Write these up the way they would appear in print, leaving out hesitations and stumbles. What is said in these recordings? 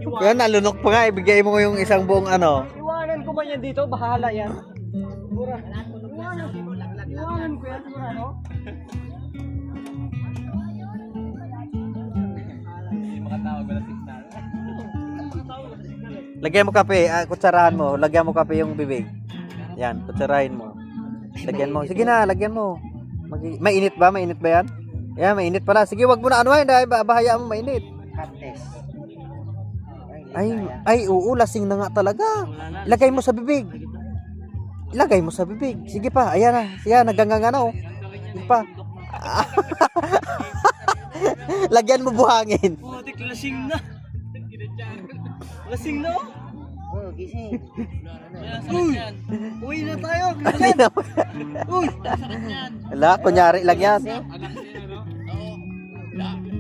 Kaya nalunok pa nga, ibigay mo yung isang buong ano. Iwanan ko man yan dito, bahala yan. Mura. Iwanan ko yan, mura, no? Makatawag wala signal. Lagyan mo kape, kutsarahan mo. Lagyan mo kape yung bibig. Yan, kutsarahin mo. Lagyan mo. Sige na, lagyan mo. Mainit ba? Mainit ba yan? Yan, mainit pala. Sige, wag mo na anuhin dahil bahaya mo mainit. Ay, oo, lasing na nga talaga. Ilagay mo sa bibig. Ilagay mo sa bibig. Sige pa, ayan na. Yan, naganganga na oh. Sige pa. Lagyan mo buhangin. Putik, lasing na. Lasing na, oh. Oh, gising. Uy na tayo. Uy. Wala, kunyari lang yan.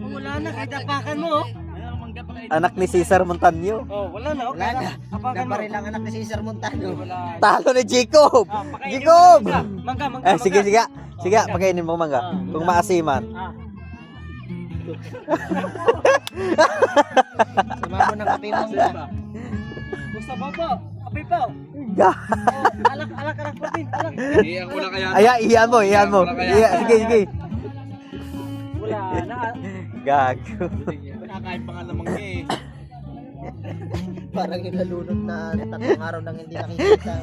Wala na, kitapakan mo, oh. Anak ni Cesar Montaño. Oh, wala na, okay na. Apakan mo. Lang anak ni Cesar Montano. Talo ni Jacob. Pakainin mo, Jacob. Mangga, mangga. Eh, sige, sige. Sige, pakainin mo mangga. Kung maasiman. Sama mo ng kape mo nga. Gusto pa po. Kape po. Ga- Alak protein. Alak. Iyan ko na kaya. Iyan mo, iyan mo. Sige, sige. Wala na. Gago. Nakakain pa nga namang eh. Parang inalunod na 3 araw nang hindi nakikita.